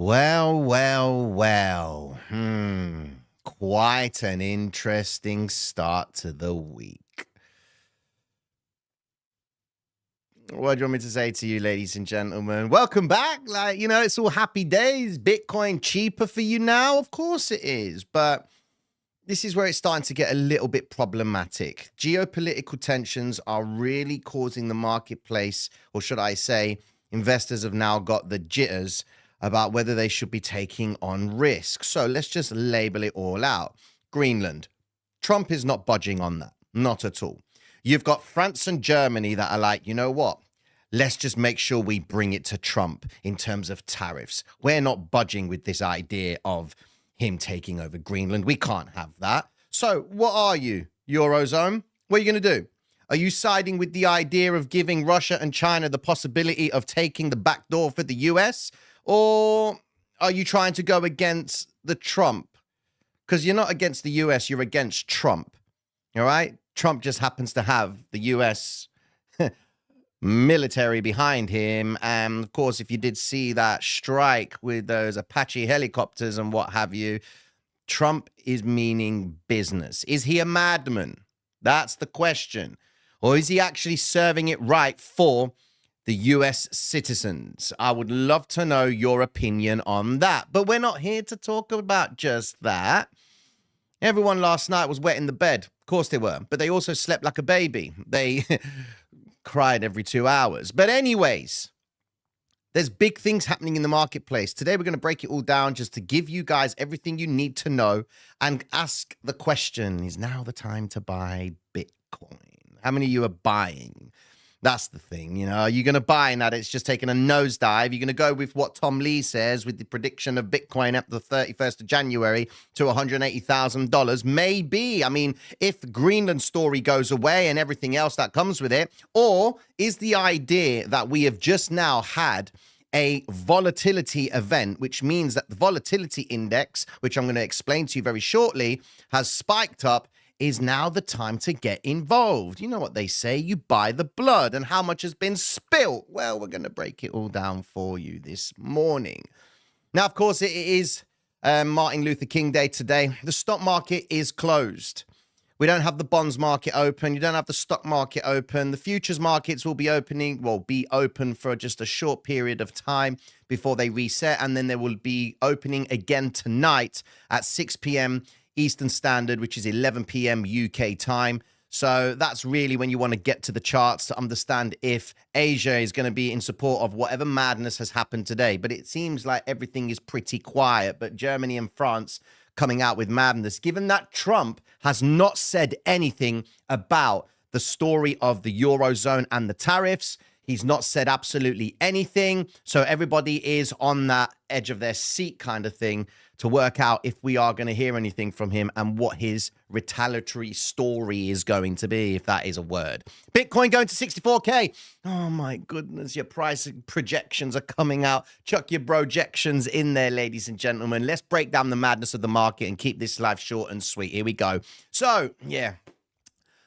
Well. Quite an interesting start to the week. What do you want me to say to you, ladies and gentlemen? Welcome back. It's all happy days. Bitcoin cheaper for you now? Of course it is. But this is where it's starting to get a little bit problematic. Geopolitical tensions are really causing the marketplace, or should I say, investors have now got the jitters about whether they should be taking on risk. So let's just label it all out. Greenland. Trump is not budging on that. Not at all. You've got France and Germany that are like, you know what? Let's just make sure we bring it to Trump in terms of tariffs. We're not budging with this idea of him taking over Greenland. We can't have that. So what are you, Eurozone? What are you going to do? Are you siding with the idea of giving Russia and China the possibility of taking the back door for the US? Or are you trying to go against the Trump? Because you're not against the US, you're against Trump. All right? Trump just happens to have the US military behind him. And of course, if you did see that strike with those Apache helicopters and what have you, Trump is meaning business. Is he a madman? That's the question. Or is he actually serving it right for the US citizens? I would love to know your opinion on that. But we're not here to talk about just that. Everyone last night was wet in the bed. Of course they were. But they also slept like a baby. They cried every 2 hours. But anyways, there's big things happening in the marketplace. Today we're going to break it all down just to give you guys everything you need to know and ask the question, is now the time to buy Bitcoin? How many of you are buying? That's the thing, are you going to buy now that it's just taken a nosedive? You're going to go with what Tom Lee says with the prediction of Bitcoin up the 31st of January to $180,000? Maybe. I mean, if Greenland story goes away and everything else that comes with it, or is the idea that we have just now had a volatility event, which means that the volatility index, which I'm going to explain to you very shortly, has spiked up, is now the time to get involved. You know what they say, you buy the blood. And how much has been spilt? Well, we're going to break it all down for you this morning. Now, of course, it is Martin Luther King Day today. The stock market is closed. We don't have the bonds market open. You don't have the stock market open. The futures markets will be open for just a short period of time before they reset. And then they will be opening again tonight at 6 p.m. Eastern Standard, which is 11 p.m. UK time. So that's really when you want to get to the charts to understand if Asia is going to be in support of whatever madness has happened today. But it seems like everything is pretty quiet. But Germany and France coming out with madness, given that Trump has not said anything about the story of the Eurozone and the tariffs. He's not said absolutely anything. So everybody is on that edge of their seat kind of thing to work out if we are going to hear anything from him and what his retaliatory story is going to be, if that is a word. Bitcoin going to 64K. Oh my goodness, your price projections are coming out. Chuck your projections in there, ladies and gentlemen. Let's break down the madness of the market and keep this life short and sweet. Here we go. So, yeah.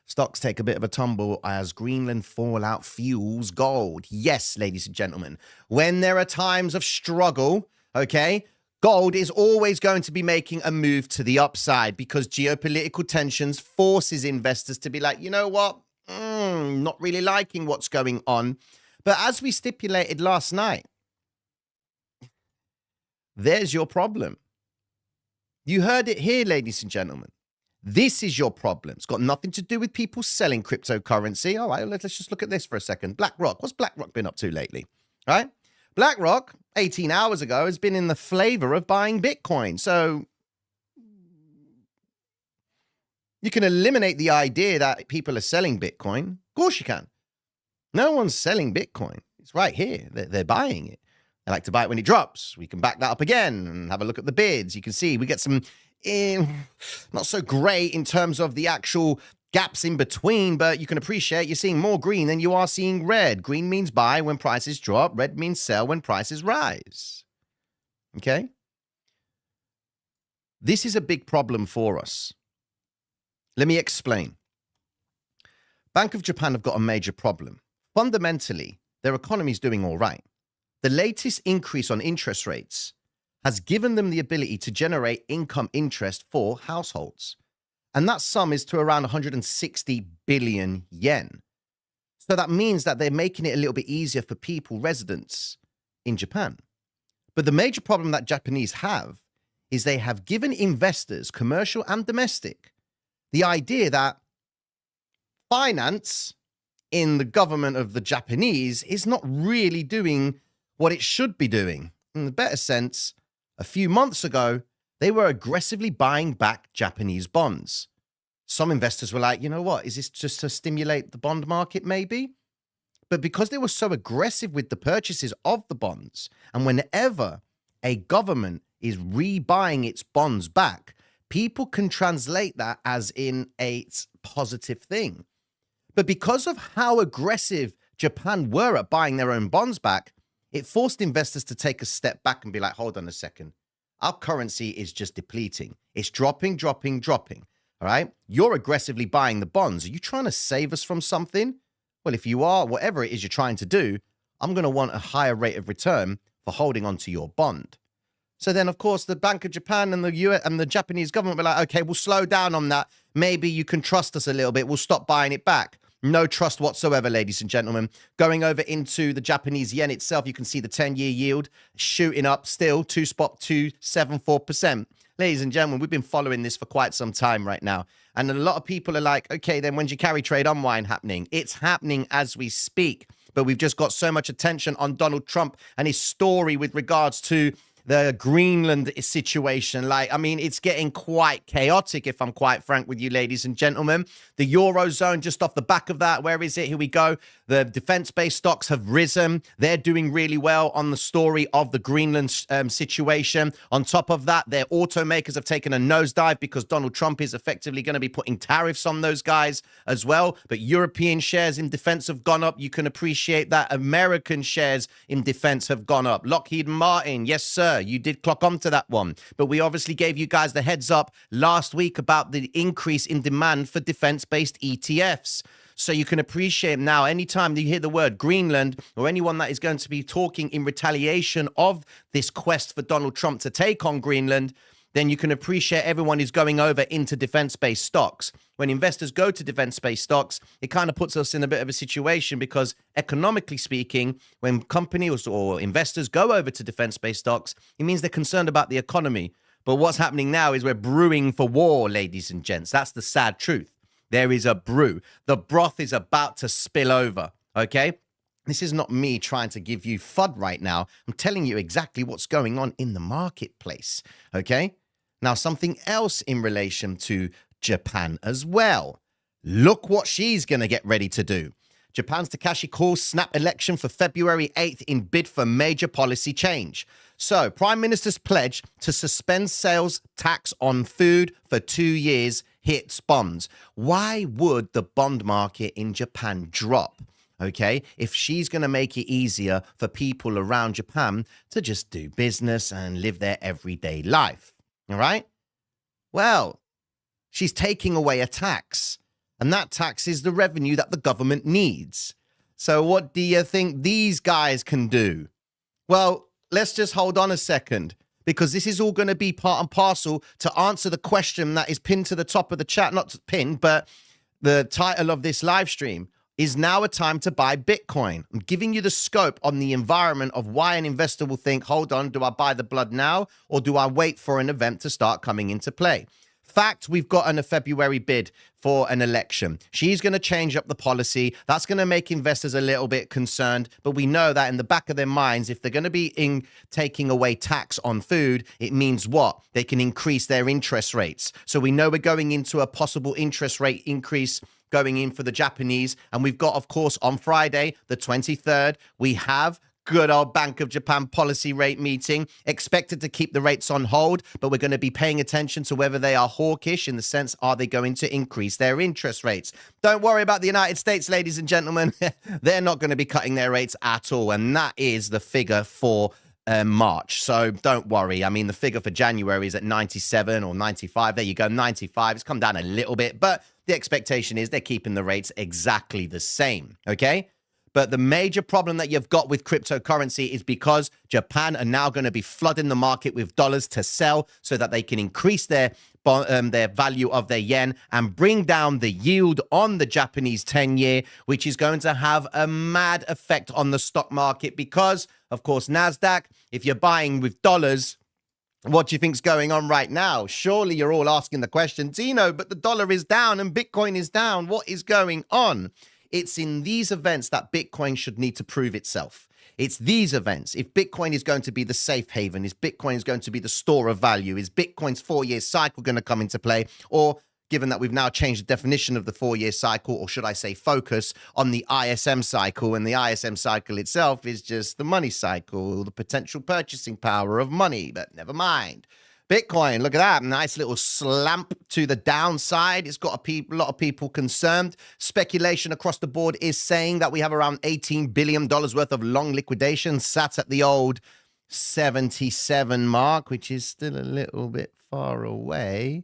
Stocks take a bit of a tumble as Greenland fallout fuels gold. Yes, ladies and gentlemen, when there are times of struggle, okay, gold is always going to be making a move to the upside because geopolitical tensions forces investors to be like, you know what, not really liking what's going on. But as we stipulated last night, there's your problem. You heard it here, ladies and gentlemen. This is your problem. It's got nothing to do with people selling cryptocurrency. All right, let's just look at this for a second. BlackRock. What's BlackRock been up to lately? All right? BlackRock, 18 hours ago, has been in the flavor of buying Bitcoin. So you can eliminate the idea that people are selling Bitcoin. Of course you can. No one's selling Bitcoin. It's right here. They're buying it. They like to buy it when it drops. We can back that up again and have a look at the bids. You can see we get some not so great in terms of the actual gaps in between, but you can appreciate you're seeing more green than you are seeing red. Green means buy when prices drop. Red means sell when prices rise. Okay? This is a big problem for us. Let me explain. Bank of Japan have got a major problem. Fundamentally, their economy is doing all right. The latest increase on interest rates has given them the ability to generate income interest for households. And that sum is to around 160 billion yen. So that means that they're making it a little bit easier for people, residents in Japan. But the major problem that Japanese have is they have given investors, commercial and domestic, the idea that finance in the government of the Japanese is not really doing what it should be doing. In the better sense, a few months ago, they were aggressively buying back Japanese bonds. Some investors were like, you know what, is this just to stimulate the bond market maybe? But because they were so aggressive with the purchases of the bonds, and whenever a government is rebuying its bonds back, people can translate that as in a positive thing. But because of how aggressive Japan were at buying their own bonds back, it forced investors to take a step back and be like, hold on a second. Our currency is just depleting. It's dropping. All right? You're aggressively buying the bonds. Are you trying to save us from something? Well, if you are, whatever it is you're trying to do, I'm going to want a higher rate of return for holding onto your bond. So then, of course, the Bank of Japan and the US and the Japanese government were like, okay, we'll slow down on that. Maybe you can trust us a little bit. We'll stop buying it back. No trust whatsoever, ladies and gentlemen. Going over into the Japanese yen itself, you can see the 10-year yield shooting up still, 2.274%. Ladies and gentlemen, we've been following this for quite some time right now. And a lot of people are like, okay, then when's your carry trade unwind happening? It's happening as we speak. But we've just got so much attention on Donald Trump and his story with regards to the Greenland situation. Like, I mean, it's getting quite chaotic, if I'm quite frank with you, ladies and gentlemen. The Eurozone, just off the back of that, where is it? Here we go. The defense-based stocks have risen. They're doing really well on the story of the Greenland situation. On top of that, their automakers have taken a nosedive because Donald Trump is effectively going to be putting tariffs on those guys as well. But European shares in defense have gone up. You can appreciate that. American shares in defense have gone up. Lockheed Martin, yes, sir. You did clock onto that one. But we obviously gave you guys the heads up last week about the increase in demand for defense-based ETFs. So you can appreciate now, anytime you hear the word Greenland or anyone that is going to be talking in retaliation of this quest for Donald Trump to take on Greenland, then you can appreciate everyone is going over into defense-based stocks. When investors go to defense-based stocks, it kind of puts us in a bit of a situation because economically speaking, when companies or investors go over to defense-based stocks, it means they're concerned about the economy. But what's happening now is we're brewing for war, ladies and gents. That's the sad truth. There is a brew. The broth is about to spill over, okay? This is not me trying to give you FUD right now. I'm telling you exactly what's going on in the marketplace, okay? Now, something else in relation to Japan as well. Look what she's going to get ready to do. Japan's Takashi calls snap election for February 8th in bid for major policy change. So, Prime Minister's pledge to suspend sales tax on food for 2 years hits bonds. Why would the bond market in Japan drop? Okay, if she's going to make it easier for people around Japan to just do business and live their everyday life. All right? Well, she's taking away a tax, and that tax is the revenue that the government needs. So what do you think these guys can do? Well, let's just hold on a second, because this is all going to be part and parcel to answer the question that is pinned to the top of the chat, not pinned, but the title of this live stream. Is now a time to buy Bitcoin? I'm giving you the scope on the environment of why an investor will think, hold on, do I buy the blood now or do I wait for an event to start coming into play? Fact, we've gotten a February bid for an election. She's going to change up the policy. That's going to make investors a little bit concerned. But we know that in the back of their minds, if they're going to be taking away tax on food, it means what? They can increase their interest rates. So we know we're going into a possible interest rate increase going in for the Japanese. And we've got, of course, on Friday, the 23rd, we have good old Bank of Japan policy rate meeting, expected to keep the rates on hold, but we're going to be paying attention to whether they are hawkish in the sense, are they going to increase their interest rates? Don't worry about the United States, ladies and gentlemen. They're not going to be cutting their rates at all. And that is the figure for March. So don't worry. I mean, the figure for January is at 97 or 95. There you go, 95. It's come down a little bit, but the expectation is they're keeping the rates exactly the same, okay? But the major problem that you've got with cryptocurrency is because Japan are now going to be flooding the market with dollars to sell so that they can increase their value of their yen and bring down the yield on the Japanese 10-year, which is going to have a mad effect on the stock market because, of course, NASDAQ, if you're buying with dollars, what do you think's going on right now? Surely you're all asking the question, Tino, but the dollar is down and Bitcoin is down. What is going on? It's in these events that Bitcoin should need to prove itself. It's these events. If Bitcoin is going to be the safe haven, is Bitcoin is going to be the store of value, is Bitcoin's 4-year cycle going to come into play? Or given that we've now changed the definition of the 4-year cycle, or should I say focus on the ISM cycle, and the ISM cycle itself is just the money cycle, the potential purchasing power of money, but never mind. Bitcoin, look at that. Nice little slamp to the downside. It's got a lot of people concerned. Speculation across the board is saying that we have around $18 billion worth of long liquidation sat at the old 77 mark, which is still a little bit far away.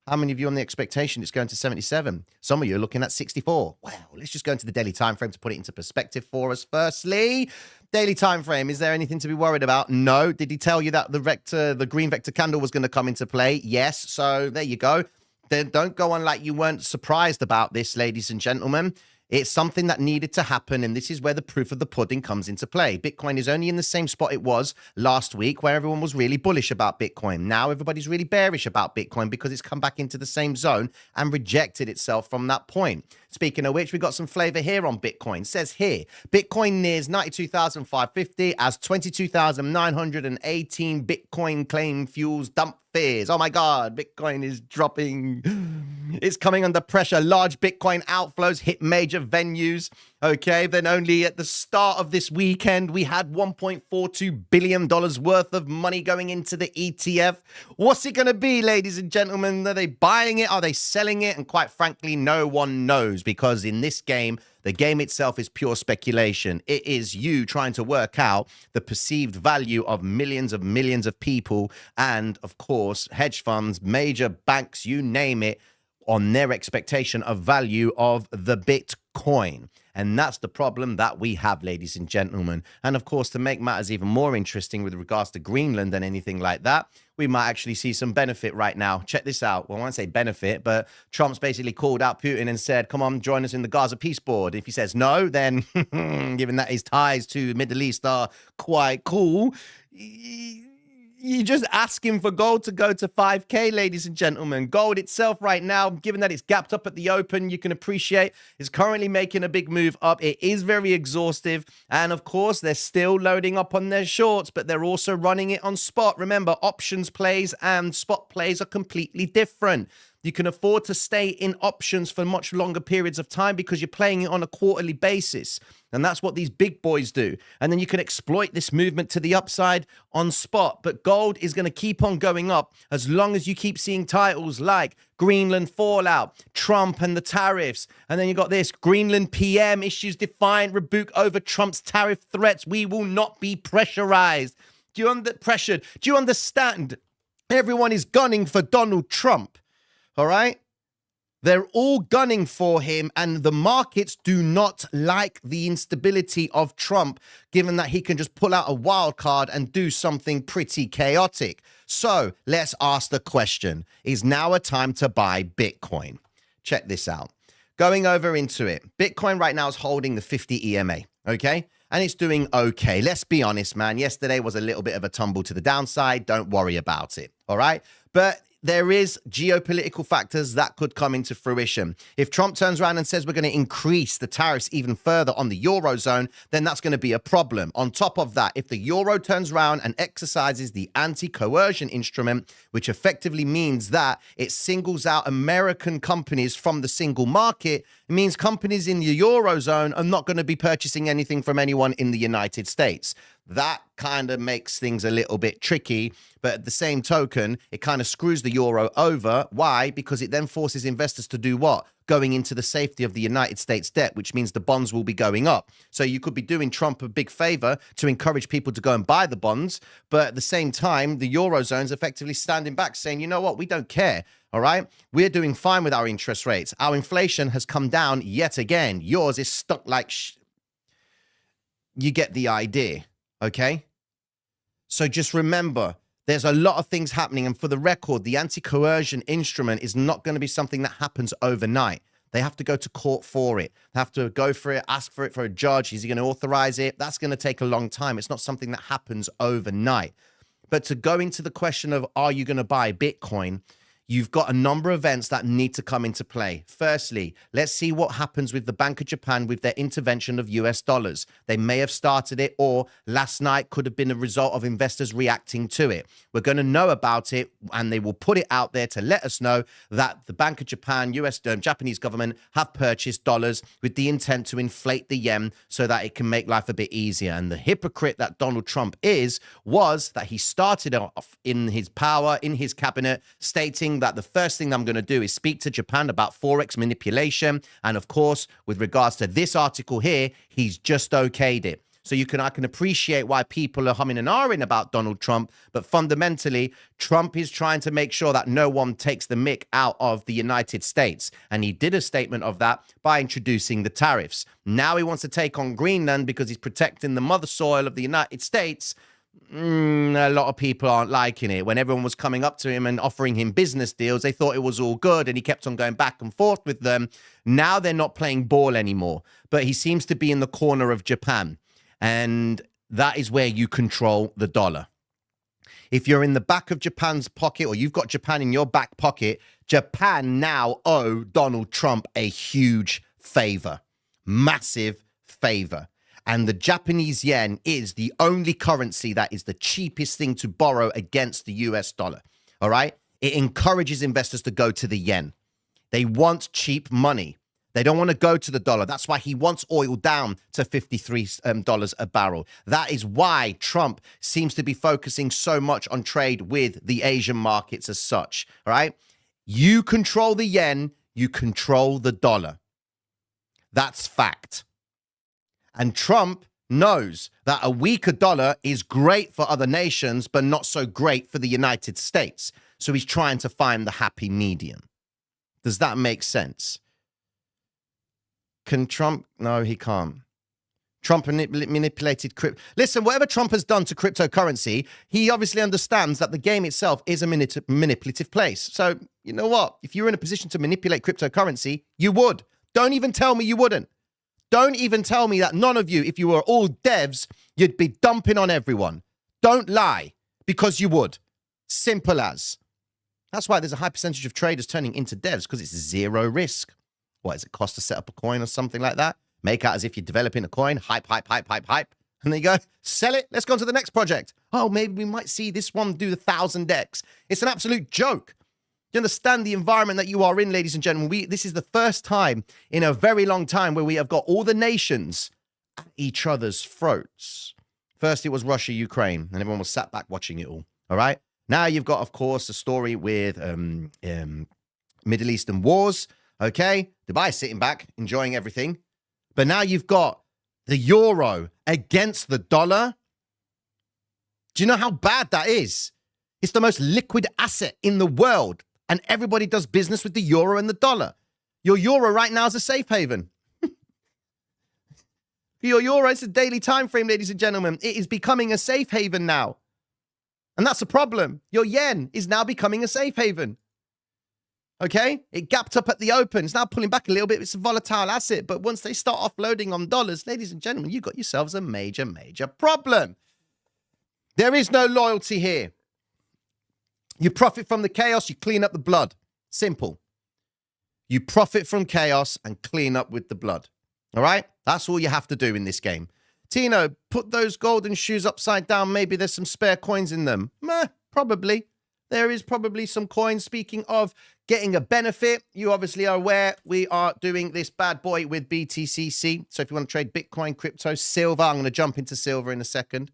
How many of you on the expectation it's going to 77? Some of you are looking at 64. Well, let's just go into the daily time frame to put it into perspective for us. Firstly, daily time frame. Is there anything to be worried about? No. Did he tell you that the green vector candle was going to come into play? Yes. So there you go. Then don't go on like you weren't surprised about this, ladies and gentlemen. It's something that needed to happen, and this is where the proof of the pudding comes into play. Bitcoin is only in the same spot it was last week, where everyone was really bullish about Bitcoin. Now everybody's really bearish about Bitcoin because it's come back into the same zone and rejected itself from that point. Speaking of which, we got some flavor here on Bitcoin. It says here, Bitcoin nears 92,550 as 22,918 Bitcoin claim fuels dump fears. Oh my God, Bitcoin is dropping. It's coming under pressure. Large Bitcoin outflows hit major venues. Okay, then only at the start of this weekend, we had $1.42 billion worth of money going into the ETF. What's it going to be, ladies and gentlemen? Are they buying it? Are they selling it? And quite frankly, no one knows, because in this game, the game itself is pure speculation. It is you trying to work out the perceived value of millions of people and, of course, hedge funds, major banks, you name it, on their expectation of value of the Bitcoin. And that's the problem that we have, ladies and gentlemen. And of course, to make matters even more interesting with regards to Greenland and anything like that, we might actually see some benefit right now. Check this out. Well, I won't say benefit, but Trump's basically called out Putin and said, come on, join us in the Gaza peace board. If he says no, then given that his ties to the Middle East are quite cool, you're just asking for gold to go to 5K, ladies and gentlemen. Gold itself right now, given that it's gapped up at the open, you can appreciate is currently making a big move up. It is very exhaustive. And of course, they're still loading up on their shorts, but they're also running it on spot. Remember, options plays and spot plays are completely different. You can afford to stay in options for much longer periods of time because you're playing it on a quarterly basis. And that's what these big boys do. And then you can exploit this movement to the upside on spot. But gold is going to keep on going up as long as you keep seeing titles like Greenland fallout, Trump and the tariffs. And then you got this, Greenland PM issues defiant rebuke over Trump's tariff threats. We will not be pressurized. Do you understand? Everyone is gunning for Donald Trump. All right? They're all gunning for him, and the markets do not like the instability of Trump, given that he can just pull out a wild card and do something pretty chaotic. So let's ask the question, is now a time to buy Bitcoin? Check this out. Going over into it, Bitcoin right now is holding the 50 EMA, okay? And it's doing okay. Let's be honest, man. Yesterday was a little bit of a tumble to the downside. Don't worry about it, all right? But there is geopolitical factors that could come into fruition. If Trump turns around and says we're going to increase the tariffs even further on the Eurozone, then that's going to be a problem. On top of that, if the Euro turns around and exercises the anti-coercion instrument, which effectively means that it singles out American companies from the single market, it means companies in the Eurozone are not going to be purchasing anything from anyone in the United States. That kind of makes things a little bit tricky, but at the same token, it kind of screws the euro over. Why? Because it then forces investors to do what? Going into the safety of the United States debt, which means the bonds will be going up. So you could be doing Trump a big favor to encourage people to go and buy the bonds, but at the same time, the Eurozone's effectively standing back saying, you know what, we don't care. All right, we're doing fine with our interest rates. Our inflation has come down yet again. Yours is stuck like You get the idea, okay? So just remember, there's a lot of things happening. And for the record, the anti-coercion instrument is not going to be something that happens overnight. They have to go to court for it. They have to go for it, ask for it for a judge. Is he going to authorize it? That's going to take a long time. It's not something that happens overnight. But to go into the question of, are you going to buy Bitcoin? You've got a number of events that need to come into play. Firstly, let's see what happens with the Bank of Japan with their intervention of US dollars. They may have started it, or last night could have been a result of investors reacting to it. We're going to know about it, and they will put it out there to let us know that the Bank of Japan, Japanese government have purchased dollars with the intent to inflate the yen so that it can make life a bit easier. And the hypocrite that Donald Trump was that he started off in his power, in his cabinet, stating that the first thing I'm going to do is speak to Japan about Forex manipulation. And of course, with regards to this article here, he's just okayed it. So I can appreciate why people are humming and ahhing about Donald Trump, but fundamentally, Trump is trying to make sure that no one takes the mick out of the United States. And he did a statement of that by introducing the tariffs. Now he wants to take on Greenland because he's protecting the mother soil of the United States. A lot of people aren't liking it. When everyone was coming up to him and offering him business deals, they thought it was all good, and he kept on going back and forth with them. Now they're not playing ball anymore, but he seems to be in the corner of Japan, and that is where you control the dollar. If you're in the back of Japan's pocket, or you've got Japan in your back pocket, Japan now owe Donald Trump a huge favor, massive favor. And the Japanese yen is the only currency that is the cheapest thing to borrow against the US dollar. All right? It encourages investors to go to the yen. They want cheap money. They don't want to go to the dollar. That's why he wants oil down to $53 a barrel. That is why Trump seems to be focusing so much on trade with the Asian markets as such. All right? You control the yen, you control the dollar. That's fact. And Trump knows that a weaker dollar is great for other nations, but not so great for the United States. So he's trying to find the happy medium. Does that make sense? Can Trump? No, he can't. Trump manipulated crypto. Listen, whatever Trump has done to cryptocurrency, he obviously understands that the game itself is a manipulative place. So, you know what? If you were in a position to manipulate cryptocurrency, you would. Don't even tell me you wouldn't. Don't even tell me that none of you, if you were all devs, you'd be dumping on everyone. Don't lie, because you would. Simple as. That's why there's a high percentage of traders turning into devs, because it's zero risk. What does it cost to set up a coin or something like that? Make out as if you're developing a coin. Hype. And then you go, sell it. Let's go on to the next project. Oh, maybe we might see this one do the 1,000x. It's an absolute joke. You understand the environment that you are in, ladies and gentlemen. This is the first time in a very long time where we have got all the nations at each other's throats. First, it was Russia, Ukraine, and everyone was sat back watching it all. All right. Now you've got, of course, a story with Middle Eastern wars. Okay. Dubai sitting back, enjoying everything. But now you've got the euro against the dollar. Do you know how bad that is? It's the most liquid asset in the world. And everybody does business with the euro and the dollar. Your euro right now is a safe haven. Your euro is a daily time frame, ladies and gentlemen. It is becoming a safe haven now. And that's a problem. Your yen is now becoming a safe haven. Okay? It gapped up at the open. It's now pulling back a little bit. It's a volatile asset. But once they start offloading on dollars, ladies and gentlemen, you've got yourselves a major, major problem. There is no loyalty here. You profit from the chaos, you clean up the blood. Simple. You profit from chaos and clean up with the blood. All right? That's all you have to do in this game. Tino, put those golden shoes upside down. Maybe there's some spare coins in them. Meh, probably. There is probably some coins. Speaking of getting a benefit, you obviously are aware we are doing this bad boy with BTCC. So if you want to trade Bitcoin, crypto, silver, I'm going to jump into silver in a second.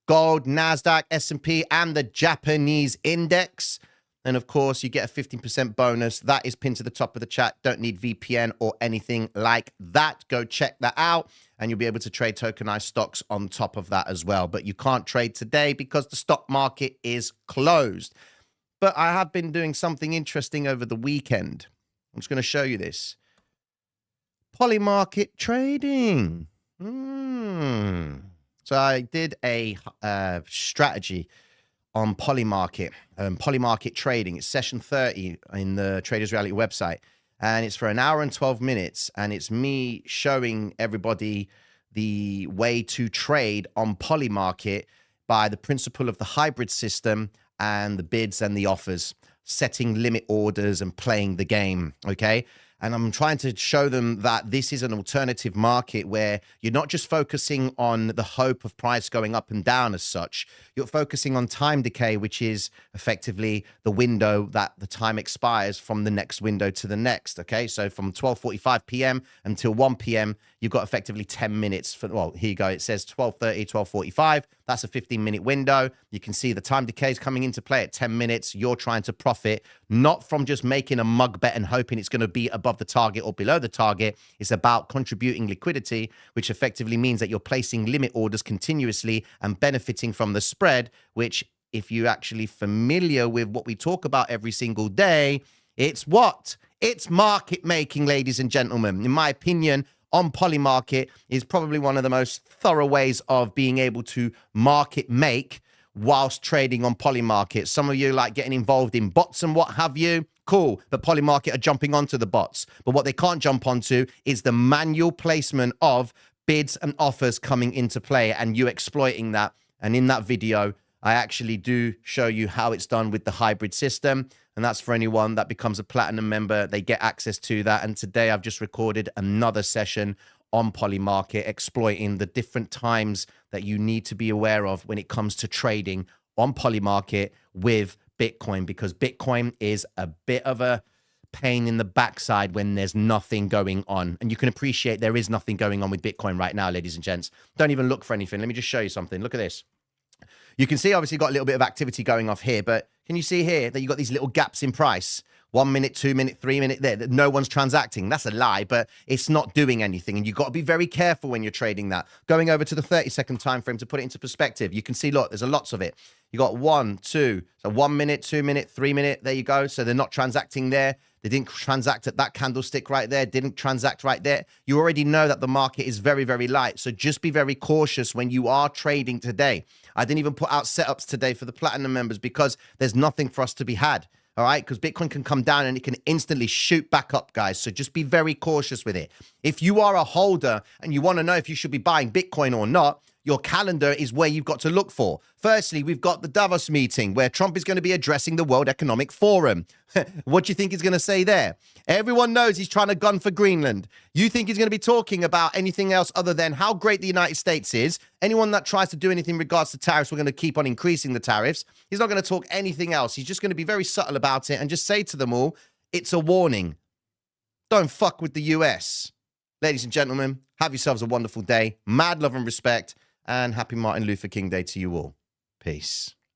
Gold, NASDAQ, S&P, and the Japanese index. And of course, you get a 15% bonus. That is pinned to the top of the chat. Don't need VPN or anything like that. Go check that out. And you'll be able to trade tokenized stocks on top of that as well. But you can't trade today because the stock market is closed. But I have been doing something interesting over the weekend. I'm just going to show you this. Polymarket trading. So I did a strategy on Polymarket, Polymarket trading. It's session 30 in the Traders Reality website. And it's for an hour and 12 minutes. And it's me showing everybody the way to trade on Polymarket by the principle of the hybrid system and the bids and the offers, setting limit orders and playing the game, okay? And I'm trying to show them that this is an alternative market where you're not just focusing on the hope of price going up and down as such. You're focusing on time decay, which is effectively the window that the time expires from the next window to the next, okay? So from 12:45 p.m. until 1 p.m., you've got effectively 10 minutes for, well, here you go. It says 12:30, 12:45. That's a 15-minute window. You can see the time decay is coming into play at 10 minutes. You're trying to profit, not from just making a mug bet and hoping it's going to be above the target or below the target. It's about contributing liquidity, which effectively means that you're placing limit orders continuously and benefiting from the spread, which, if you're actually familiar with what we talk about every single day, it's what? It's market making, ladies and gentlemen. In my opinion, on Polymarket is probably one of the most thorough ways of being able to market make whilst trading on Polymarket. Some of you like getting involved in bots and what have you. Cool. But Polymarket are jumping onto the bots. But what they can't jump onto is the manual placement of bids and offers coming into play and you exploiting that. And in that video, I actually do show you how it's done with the hybrid system. And that's for anyone that becomes a platinum member. They get access to that. And today I've just recorded another session on Polymarket, exploiting the different times that you need to be aware of when it comes to trading on Polymarket with Bitcoin, because Bitcoin is a bit of a pain in the backside when there's nothing going on. And you can appreciate there is nothing going on with Bitcoin right now, ladies and gents. Don't even look for anything. Let me just show you something. Look at this. You can see, obviously, got a little bit of activity going off here, but can you see here that you got these little gaps in price? 1 minute, 2 minute, 3 minute there, that no one's transacting. That's a lie, but it's not doing anything. And you've got to be very careful when you're trading that. Going over to the 30-second time frame to put it into perspective, you can see, look, there's lots of it. You got 1, 2, so 1 minute, 2 minute, 3 minute, there you go. So they're not transacting there. They didn't transact at that candlestick right there, didn't transact right there. You already know that the market is very, very light. So just be very cautious when you are trading today. I didn't even put out setups today for the platinum members because there's nothing for us to be had. All right, because Bitcoin can come down and it can instantly shoot back up, guys. So just be very cautious with it. If you are a holder and you want to know if you should be buying Bitcoin or not, your calendar is where you've got to look for. Firstly, we've got the Davos meeting where Trump is going to be addressing the World Economic Forum. What do you think he's going to say there? Everyone knows he's trying to gun for Greenland. You think he's going to be talking about anything else other than how great the United States is? Anyone that tries to do anything in regards to tariffs, we're going to keep on increasing the tariffs. He's not going to talk anything else. He's just going to be very subtle about it and just say to them all, it's a warning. Don't fuck with the US. Ladies and gentlemen, have yourselves a wonderful day. Mad love and respect. And happy Martin Luther King Day to you all. Peace.